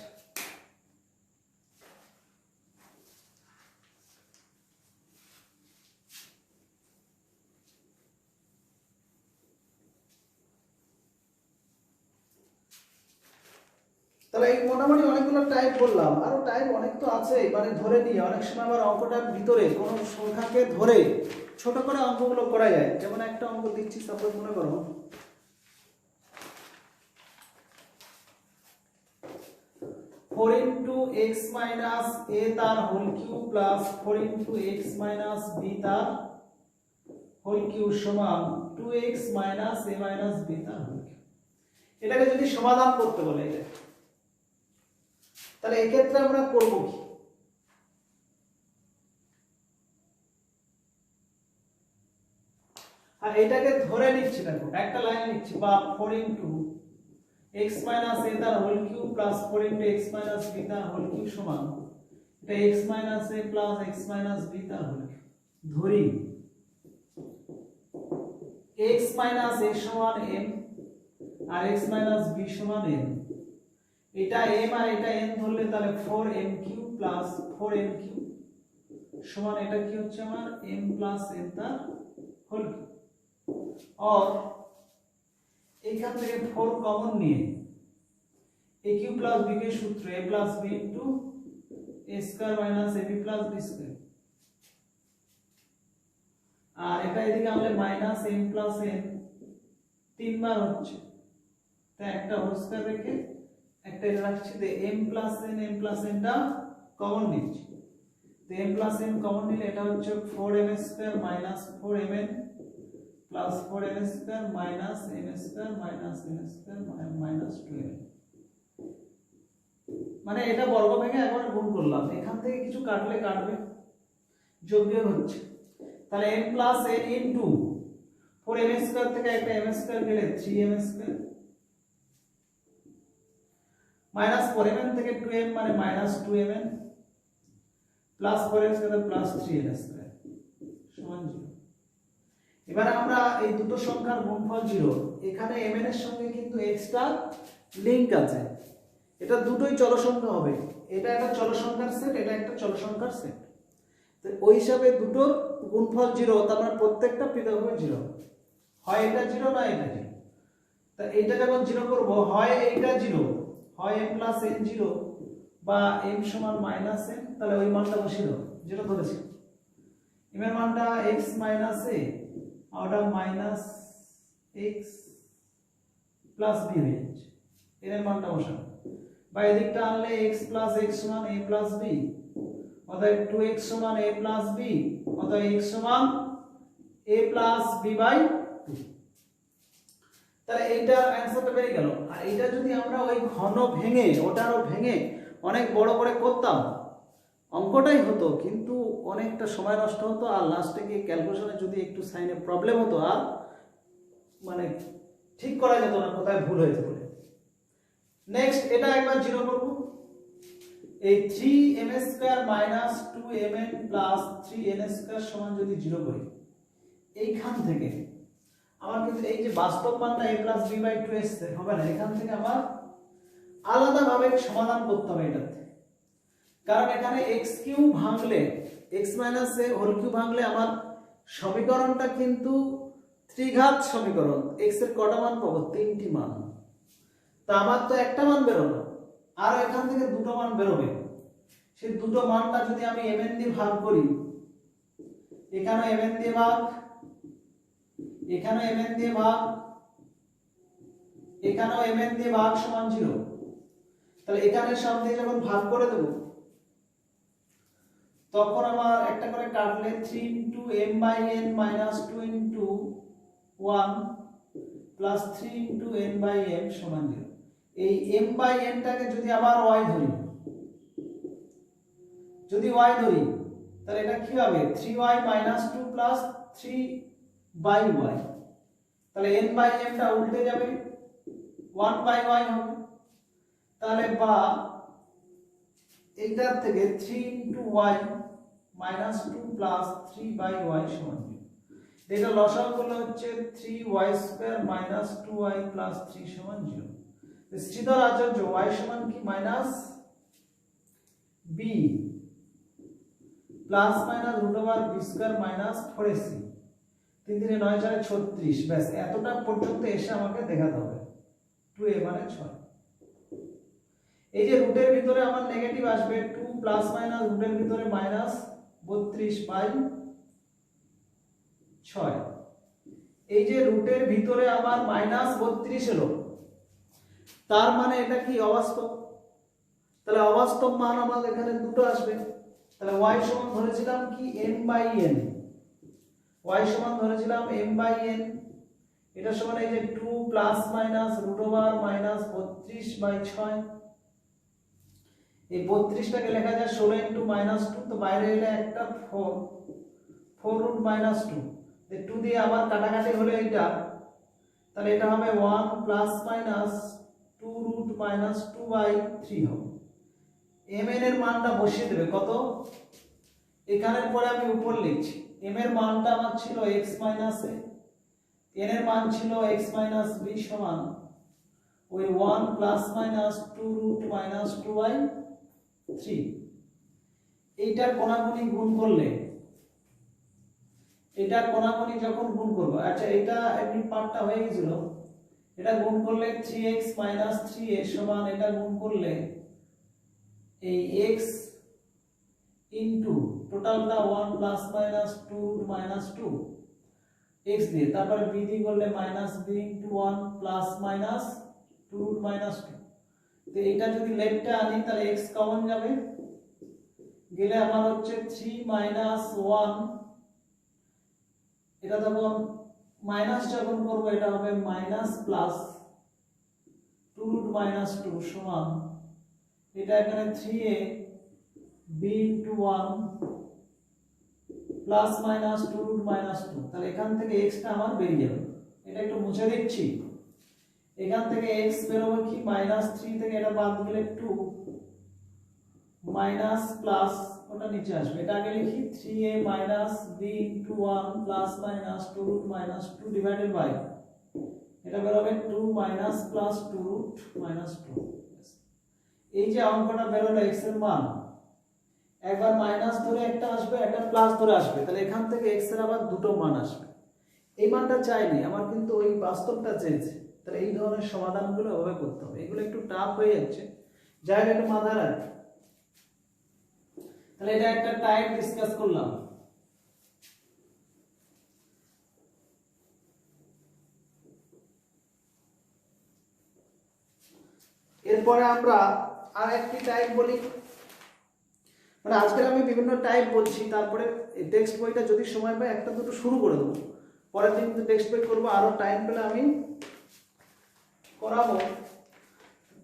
তাহলে এই মোটামুটি অনেকগুলো টাইপ বললাম, আরো টাইপ অনেক তো আছে, মানে ধরে নিয়ে অনেক সময় আবার অঙ্কটার ভিতরে কোন সংখ্যাকে ধরে ছোট করে অঙ্কগুলো করা যায়। যেমন একটা অঙ্ক দিচ্ছি, সাপোজ মনে করো 4 into x minus a তার whole cube plus 4 into x minus b তার হোল কিউব সমান 2x minus a minus b তার হোল কিউব। এটাকে যদি সমাধান করতে বলে এটা, তাহলে এই ক্ষেত্রে আমরা করব কি? আর এটাকে ধরে নিচ্ছি, দেখো একটা লাইন নিচ্ছি, বা 4 into x minus a তার whole cube plus 4 into x minus b তার হোল কিউব সমান এটা x minus a plus x minus b তার হোল কিউব। ধরি x minus a সমান m আর x minus b সমান m। এটা m আর এটা n ধরলে তাহলে 4m cube plus 4n cube সমান এটা কি হচ্ছে আমার m প্লাস n তার হোল কিউব। আর এইখান থেকে 4 কমন নিয়ে a কিউব প্লাস b কে সূত্র a plus b into a square minus ab plus b square, আর এটা এদিকে আমরা মাইনাস m প্লাস n তিনবার হচ্ছে, তাই একটা হোল স্কয়ার রেখে একটা এটা রাখছি, যে m প্লাস n টা কমন নিচ্ছি। তো m প্লাস n কমন নিলে এটা হচ্ছে 4m square minus 4mn plus 4n square minus m square minus n square minus 2m। মানে এটা বর্গ ভেঙে একবার গুণ করলাম, এখান থেকে কিছু কাটলে কাটবে, যোগ বিয়োগ হচ্ছে। তাহলে m plus n into 4m square থেকে একটা m স্কয়ার গেলে 3m স্কয়ার মাইনাস 4mn থেকে 2m মানে minus 2mn plus 4m square plus 3n square সমান 0। এবারে আমরা এই দুটো সংখ্যার গুণফল 0, এখানে mn এর সঙ্গে কিন্তু x টা লিংক আছে, এটা দুটোই চল সংখ্যা হবে, এটা একটা চল সংখ্যার সেট, এটা একটা চল সংখ্যার সেট। তো ওই হিসাবে দুটোর গুণফল 0, তার মানে প্রত্যেকটা পৃথকভাবে 0, হয় এটা 0 না এটা 0। তা এটা যখন 0 করব, হয় এইটা 0, হয় m প্লাস n 0 বা m সমান মাইনাস n, তাহলে ওই মানটা বসিয়ে দাও যেটা ধরেছি। m এর মানটা x মাইনাস a আর ওটা মাইনাস x প্লাস b হয়ে যাচ্ছে, এর মানটা বসানো। বা এদিকটা আনলে x প্লাস x সমান a প্লাস b অতএব 2x সমান a প্লাস b, অতএব x সমান a প্লাস b বাই 2। তাহলে এইটার অ্যান্সারটা বেরিয়ে গেল। আর এটা যদি আমরা ওই ঘন ভেঙে ওটারও ভেঙে অনেক বড় করে করতাম, অঙ্কটাই হতো কিন্তু অনেকটা সময় নষ্ট হতো, আর লাস্টে গিয়ে ক্যালকুলেশনে যদি একটু সাইনে প্রবলেম হতো আর মানে ঠিক করা যেত না কোথায় ভুল হয়েছে বলে। নেক্সট এটা একবার জিরো করব। এই 3m² - 2mn + 3n² সমান যদি জিরো করি, এইখান থেকে আমার কিন্তু এই যে বাস্তব মানটা a + b/2 এসছে হবে না, এখান থেকে আমার আলাদাভাবে সমাধান করতে হবে এটাতে। কারণ এখানে x³ ভাঙলে x - a হোল কিউব ভাঙলে আমার সমীকরণটা কিন্তু ত্রিঘাত সমীকরণ। x এর কটা মান পাবো? 3টি মান। তা আমার তো একটা মান বেরোলো, আর এখান থেকে দুটো মান বেরোবে। সেই দুটো মানটা যদি আমি mn দিয়ে ভাগ করি, এখানে mn দিয়ে ভাগ, এখানে mn দিয়ে ভাগ, এখানেও mn দিয়ে ভাগ সমান 0। তাহলে এখানে সব দিয়ে যখন ভাগ করে দেব, তখন আমার একটা করে কাটলে 3 * m/n - 2 * 1 + 3 * n/m সমান 0। এই m/n টাকে যদি আবার y ধরি, যদি y ধরি তাহলে এটা কি হবে? 3y - 2 + 3/y। তাহলে n/m টা উল্টে যাবে, 1/y হবে। তাহলে বা এইটার থেকে 3 * y - 2 + 3/y সমান 0। এটা লসাগু করলে হচ্ছে 3y² - 2y + 3 সমান 0। শ্রীধর আচার্য y সমান কি? Minus b plus minus √b² - 4ac। 3 3 9 4 36। ব্যাস এতটা পর্যন্ত এসে আমাকে দেখাতে হবে। 2a মানে 6। এই যে রুটের ভিতরে আমার নেগেটিভ আসবে, 2 প্লাস মাইনাস রুটের ভিতরে -32/6। এই যে রুটের ভিতরে আমার -32 এলো, তার মানে এটা কি? অবাস্তব। তাহলে অবাস্তব মান আমাদের এখানে দুটো আসবে। তাহলে y সমান ধরেছিলাম কি? m/n। y সমান ধরেছিলাম m/n। এটা সমান এই যে 2 প্লাস মাইনাস √32/6। এই 32টাকে লেখা যায় 16 * -2, তো বাইরে এলে একটা 4√-2, এই 2 দিয়ে আবার কাটাকাটি হলে এটা, তাহলে এটা হবে 1 + -2√-2/3 হবে। mn এর মানটা বসিয়ে দেবে কত? এখানের পরে আমি উপর লিখছি। m এর মানটা আমার ছিল x - a, n এর মান ছিল x - b সমান ওই 1 + -2√-2/3। এইটার কোণাকুণি গুণ করলে, এটার কোণাকুণি যখন গুণ করব, আচ্ছা এটা এমনি পার্টটা হয়ে গিয়েছিল, এটা গুণ করলে 3x - 3a সমান, এটা গুণ করলে এই x ইনটু টোটালটা 1 + -2√-2 x দিয়ে, তারপরে b দিয়ে করলে -b * 1 + -2√-2। তো এটা যদি লেফটে আনি তাহলে x কমন যাবে, গেলে আমার হচ্ছে 3 - 1, এটা তখন মাইনাস যখন করব এটা হবে মাইনাস প্লাস 2√-2 সমান, এটা এখানে 3a b * 1 প্লাস মাইনাস 2√-2। তাহলে এখান থেকে x টা আমার বেরিয়ে যাবে। এটা একটু মুছে দিচ্ছি। এখান থেকে x বেরোবে কি? -3 থেকে এটা বাদ দিলে 2 মাইনাস প্লাস, ওটা নিচে আসবে, এটা আগে লিখি 3a - b * 1 plus minus 2√-2 divided by, এটা বেরোবে 2 মাইনাস প্লাস 2√-2। এই যে অঙ্কটা বেরোলো x এর মান, একবার মাইনাস ধরে একটা আসবে, একটা প্লাস ধরে আসবে, তাহলে এখান থেকে x এর আবার দুটো মান আসবে। এই মানটা চাইনি, আমার কিন্তু ওই বাস্তবটা চেয়েছে। তাহলে এই ধরনের সমাধানগুলো এভাবে করতে হবে। এগুলো একটু টাফ হয়ে যাচ্ছে, যাই হোক একটু মাথায় রাখবে। তাহলে এটা একটা টাইপ ডিসকাস করলাম। এরপরে আমরা আর একটি টাইপ বলি। মানে আজকে আমি বিভিন্ন টাইপ বলছি, তারপরে টেক্সট বইটা যদি সময় পাই একটা দুটো শুরু করে দেবো, পরের দিন কিন্তু টেক্সট বই করবো, আরো টাইম পেলে আমি করাবো।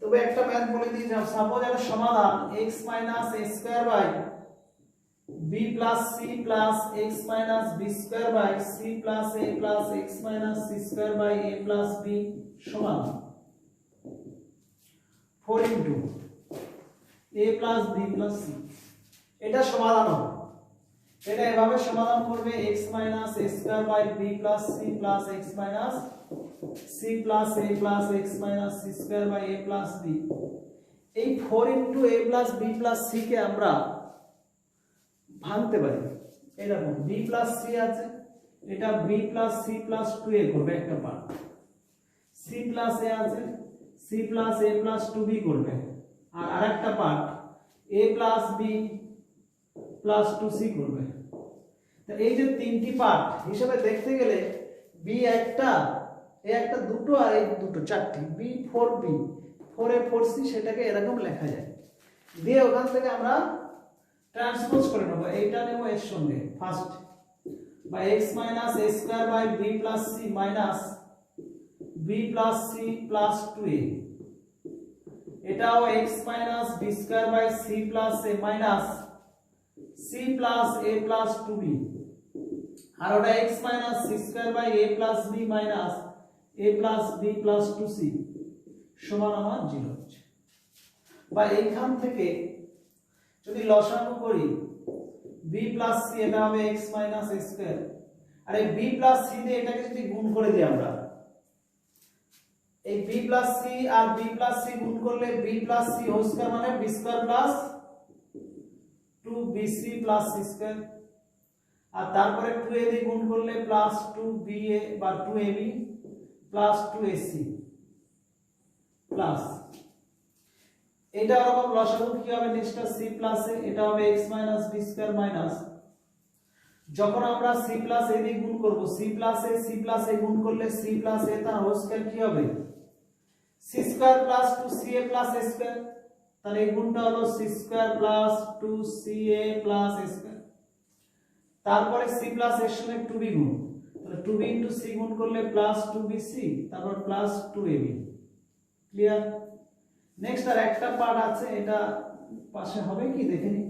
তবে একটা ম্যাথ বলে দিই, সাপোজ একটা সমাধান x minus a square by b plus c plus x minus b square by c plus a plus x minus c square by a plus b সমান 4 into a plus b plus c। এটা সমাধান হবে, এটা এভাবে সমাধান করবে x minus a square by b plus c plus x minus c plus a plus x minus c square by a plus b। এই 4 into a plus b plus c কে আমরা ভাঙতে পারি এরকম, b প্লাস c আছে, এটা b plus c plus 2a করবে একটা part, c plus a আছে, c plus a plus 2b করবে, আর আরেকটা part a plus b plus 2c করবে। তো এই যে তিনটি পার্ট হিসেবে দেখতে গেলে b একটা, a একটা, দুটো, আর এই দুটো চারটি, b 4b 4a 4c, সেটাকে এরকম লেখা যায়। দিয়ে ওখান থেকে আমরা ট্রান্সপোজ করে নেব, এইটা নেব এর সঙ্গে ফার্স্ট, বা x minus a square by b plus c minus b plus c plus 2a, এটাও x minus b square by c plus a minus c plus a plus 2b, আর ওটা x minus c square by a plus b minus a plus b plus 2c সমান আমার 0 হচ্ছে। বা এইখান থেকে যদি লসাগু করি b প্লাস c, এটা হবে x মাইনাস a স্কয়ার, আর এই b প্লাস c দিয়ে এটাকে যদি গুণ করে দিই আমরা, এই b প্লাস c আর b প্লাস c গুণ করলে b plus c whole square মানে b square plus 2bc plus c square, আর তারপরে 2a দিয়ে গুণ করলে প্লাস 2ba বা 2ab প্লাস 2ac প্লাস, এটা ওরকম লসাগু কি হবে নিচটা c প্লাস a, এটা হবে x minus b square minus, যখন আমরা c প্লাস a দিয়ে গুণ করব, c প্লাস a গুণ করলে c প্লাস a তার হোল স্কয়ার কি হবে c square plus 2ca plus a square, তাহলে এই গুণটা হলো c square plus 2ca plus a square. তারপরে c প্লাস এর সঙ্গে 2b গুণ, তাহলে 2b ইনটু c গুণ করলে প্লাস 2bc, তারপর প্লাস 2ab। ক্লিয়ার? নেক্সট আর একটা পার্ট আছে, এটা পাশে হবে কি দেখে নি,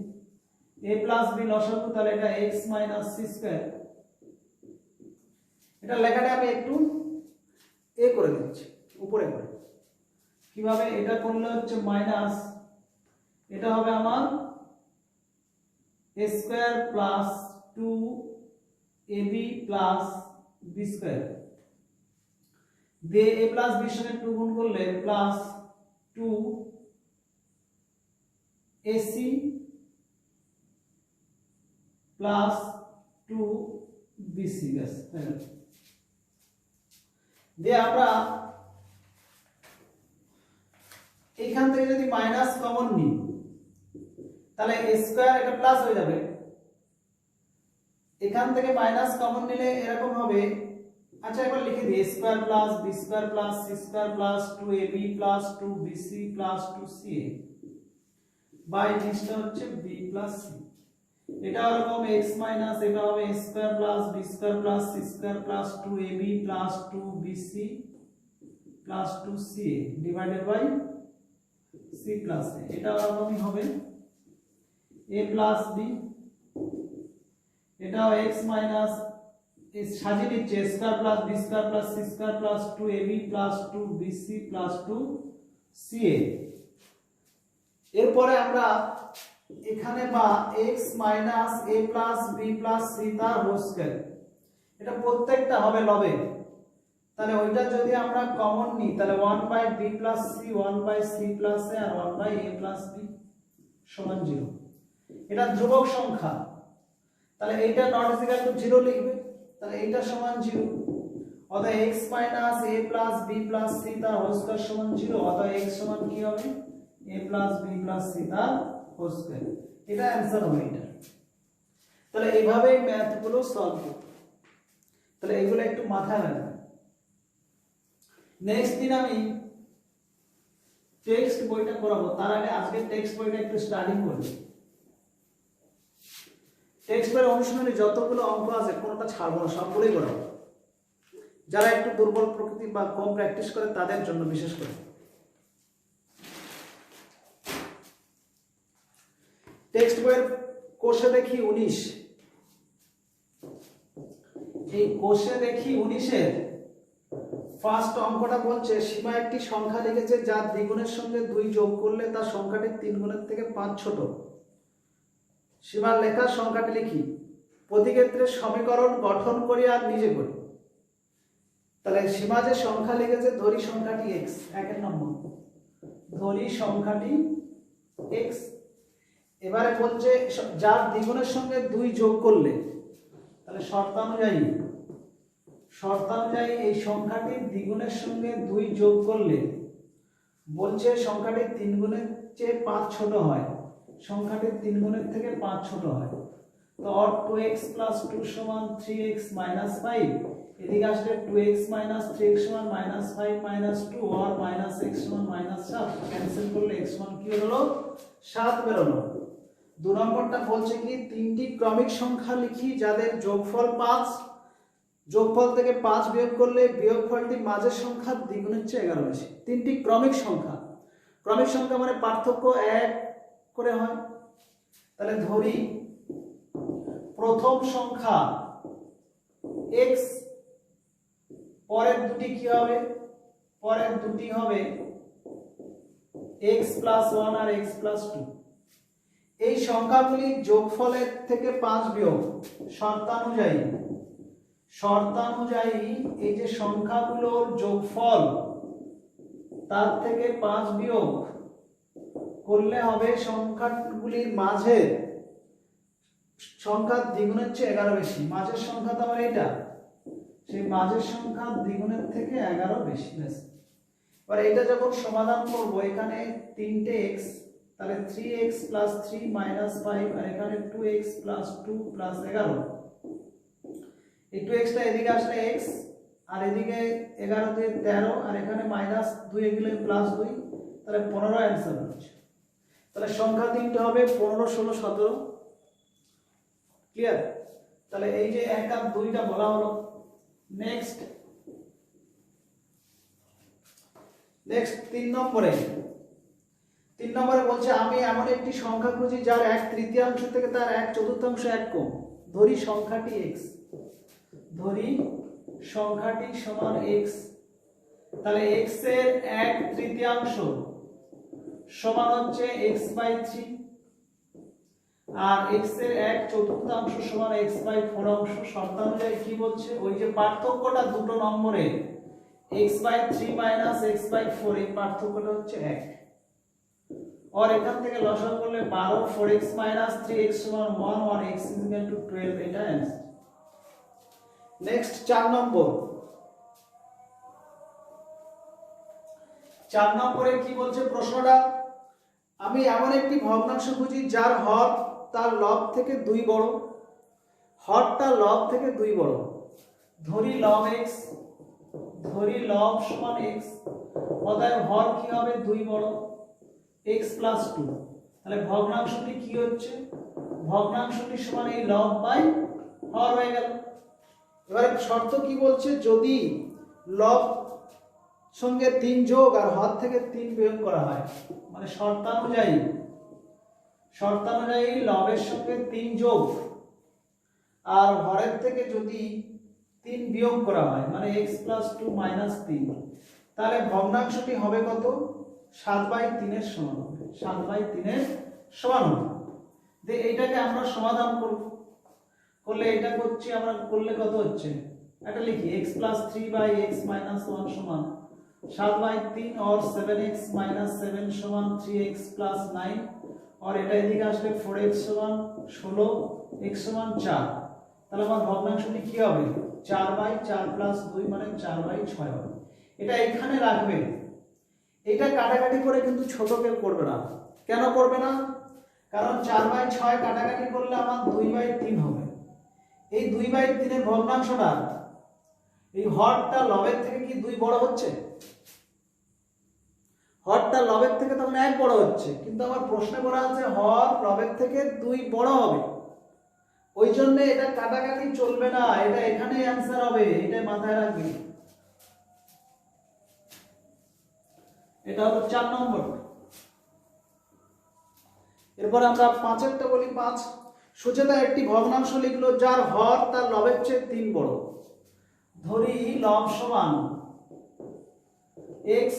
a প্লাস b লসাগু, তাহলে এটা x মাইনাস c স্কয়ার, এটা লেখাটা আমি একটু এ করে দিচ্ছি উপরে করে, কিভাবে এটা করলে হচ্ছে মাইনাস, এটা হবে আমার a square plus 2ab plus b square, দিয়ে a প্লাস b এর সঙ্গে 2 গুণ করলে প্লাস 2ac প্লাস 2bc ব্যাস। দিয়ে আমরা এখান থেকে যদি মাইনাস কমন নিই তাহলে a স্কয়ার এটা প্লাস হয়ে যাবে, এখান থেকে মাইনাস কমন নিলে এরকম হবে, আচ্ছা একবার লিখে দিই, a square plus b square plus c square plus 2ab plus 2bc plus 2ca by নেক্সটটা হচ্ছে b প্লাস c, এটা এরকম x মাইনাস, এটা হবে a square plus b square plus c square plus 2ab plus 2bc plus 2ca divided by c plus a, এটা এরকমই হবে a plus b, এটাও x মাইনাস সাজিয়ে নিচ্ছে a square plus b square plus c square plus 2ab plus 2bc plus 2ca। এরপরে আমরা এখানে বা x minus a plus b plus c তার হোল স্কয়ার, এটা প্রত্যেকটা হবে লবে, তাহলে ওইটা যদি আমরা কমন নিই তাহলে 1 by b plus c 1 by c plus a আর 1 বাই a প্লাস b সমান 0। এটা ধ্রুবক সংখ্যা, তাহলে এইটা নট ইকুয়াল টু 0 লিখবে, তাহলে এইটা সমান 0, অতএব x minus a plus b plus c তার হোল স্কয়ার সমান 0, অতএব x সমান কি হবে a plus b plus c তার হোল স্কয়ার, এটা आंसर হবে এটা। তাহলে এইভাবে ম্যাথ গুলো সলভ করব, তাহলে এগুলো একটু মাথায় রাখবেন। নেক্সট দিন আমি টেক্সট বইটা করাবো, তার আগে আজকে টেক্সট বইটা একটু স্টাডি করব। টেক্সট বইয়ের অনুশীলনী যতগুলো অঙ্ক আছে কোনোটা ছাড়বো না, সবগুলোই করাবো। যারা একটু দুর্বল প্রকৃতি বা কম প্র্যাকটিস করে তাদের জন্য বিশেষ করে। টেক্সট বইয়ের কোষে দেখি 19, এই কোষে দেখি 19-এর ফার্স্ট অঙ্কটা বলছে সীমা একটি সংখ্যা লিখেছে যার দ্বিগুণের সঙ্গে 2 যোগ করলে তার সংখ্যাটি 3 গুণের থেকে 5 ছোট। সীমার লেখার সংখ্যাটি লিখি, প্রতিক্ষেত্রে সমীকরণ গঠন করি আর নিজে করি। তাহলে সীমা যে সংখ্যা লিখেছে ধরি সংখ্যাটি x, 1 নম্বর ধরি সংখ্যাটি x। এবারে বলছে যার দ্বিগুণের সঙ্গে 2 যোগ করলে, তাহলে শর্তানুযায়ী এই সংখ্যাটির দ্বিগুণের সঙ্গে 2 যোগ করলে বলছে সংখ্যাটি 3 গুণের চেয়ে 5 ছোট হয়, সংখ্যাটি 3 গুণের থেকে 5 ছোট হয়। তো অর 2x + 2 = 3x - 5, এদিকে আসলে 2x - 3x = -5 - 2 or -x = -7, cancel করলে x মান কি হলো 7 বেরোলো। 2 নম্বরটা বলছে কি তিনটি ক্রমিক সংখ্যা লিখি যাদের যোগফল 5, যোগফল থেকে 5 বিয়োগ করলে বিয়োগফলটি মাঝের সংখ্যার দ্বিগুণের চেয়ে 11 বেশি। তিনটি ক্রমিক সংখ্যা, ক্রমিক সংখ্যা মানে পার্থক্য 1 করে হয়। তাহলে ধরি প্রথম সংখ্যা x, পরের দুটি কি হবে, পরের দুটি হবে x + 1 আর x + 2। এই সংখ্যাগুলি যোগফলের থেকে 5 বিয়োগ, শর্তানুযায়ী এই যে সংখ্যাগুলোর যোগফল তার থেকে 5 বিয়োগ করলে হবে সংখ্যাগুলির মাঝের সংখ্যার দ্বিগুণের চেয়ে 11 বেশি। মাঝের সংখ্যা তো আমার এটা, সেই মাঝের সংখ্যা দ্বিগুণের থেকে 11 বেশি। এবার এটা যখন সমাধান করব, এখানে 3টে x, তাহলে 3x + 3 - 5, আর এখানে 2x + 2 + 11। এই 2x টা এদিকে আসলে x, আর এদিকে 11 দিয়ে 13, আর এখানে -2 এগুলো +2, তাহলে 15 অ্যান্সার হচ্ছে। তাহলে সংখ্যা তিনটে হবে 15, 16, 17। ক্লিয়ার? তাহলে এই যে 1 আর 2টা বলা হলো। নেক্সট 3 নম্বরে বলছে আমি এমন একটি সংখ্যা খুঁজি যার 1/3 থেকে তার 1/4 এক কম। ধরি সংখ্যাটি x, ধরি সংখ্যাটি সমান x। তাহলে x এর 1/3 সমান হচ্ছে x/3, আর x এর 1/4 সমান x/4। শর্তানুযায়ী কি বলছে, ওই যে পার্থক্যটা দুটো নম্বরে x/3 - x/4, এই পার্থক্যটা হচ্ছে 1। আর এখান থেকে লসাগু করলে 12, 4x - 3x = 1 or x = 12, এটা অ্যান্সার। নেক্সট 4 নম্বরে কি বলছে প্রশ্নটা, আমি এমন একটি ভগ্নাংশ খুঁজি যার হর তার লব থেকে 2 বড়, হরটা লব থেকে 2 বড়। ধরি লব x, ধরি লব সমান x, অতএব হর কি হবে 2 বড়, x + 2। তাহলে ভগ্নাংশটি কি হচ্ছে, ভগ্নাংশটি সমান এই লব বাই হর হয়ে গেল। এবারে শর্ত কি বলছে, যদি লব সঙ্গে 3 যোগ আর হর থেকে 3 বিয়োগ করা হয়, মানে শর্তানুযায়ী লবের সঙ্গে 3 যোগ আর হরের থেকে যদি 3 বিয়োগ করা হয়, মানে x + 2 - 3, তাহলে ভগ্নাংশটি হবে কত, 7/3 এর সমান হবে, 7/3 এর সমান হবে। যে এইটাকে আমরা সমাধান করলে এটা করছি আমরা, করলে কত হচ্ছে, এটা লিখি x + 3/x - 1 সমান 7/3 और 7x - 7 সমান 3x + 9, और এটা এদিকে আসলে 4x সমান 16, x সমান 4। তাহলে আমার ভগ্নাংশটি কি হবে, 4/4 + 2 মানে 4/6 হবে। এটা এখানে রাখবে, এটা কাটাকাটি করে কিন্তু ছোট কেউ করবে না। কেন করবে না, কারণ 4/6 কাটাকাটি করলে আমার 2/3 হবে। এই 2/3 এর ভগ্নাংশটা এই হরটা লবের থেকে কি 2 বড় হচ্ছে, হরটা লবের থেকে তখন 1 বড় হচ্ছে, কিন্তু আমার প্রশ্নে বলা আছে হর লবের থেকে 2 বড় হবে। ওই জন্য এটা কাটাকাটি চলবে না, এটা এখানে অ্যান্সার হবে, এটা মাথায় রাখবি। এটা হলো 4 নম্বর। এরপর আমরা 5এরটা বলি। 5, সুচেতা একটি ভগ্নাংশ লিখলো যার হর তার লবের চেয়ে 3 বড়। ধরি লব সমান x,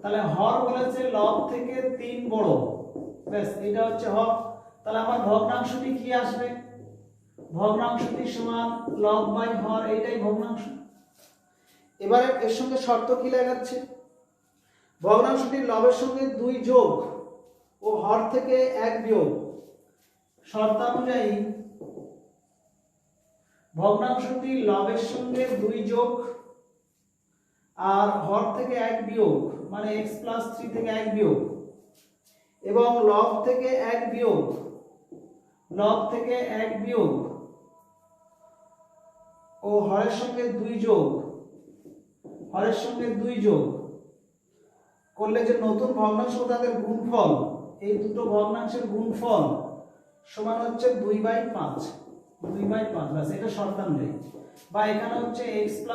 তাহলে হর বলেছে লব থেকে 3 বড়, ব্যাস এটা হচ্ছে হর। তাহলে আমার ভগ্নাংশটি কি আসবে? ভগ্নাংশটি সমান লব বাই হর, এইটাই ভগ্নাংশ। এবারে এর সঙ্গে শর্ত কি লাগাচ্ছে? ভগ্নাংশটি লবের সঙ্গে 2 যোগ ও হর থেকে 1 বিয়োগ। শর্তানুযায়ী ভগ্নাংশটি লবের সঙ্গে 2 যোগ আর হর থেকে 1 বিয়োগ, মানে x + 3 থেকে 1 বিয়োগ, এবং লব থেকে 1 বিয়োগ, লব থেকে 1 বিয়োগ ও হরের সঙ্গে 2 যোগ, হরের সঙ্গে 2 যোগ করলে যে নতুন ভগ্নাংশ তাদের গুণফল, এই দুটো ভগ্নাংশের গুণফল সমান হচ্ছে 2/5, 2/5, ব্যাস এটা শর্তানুযায়ী। বা এখানে হচ্ছে x +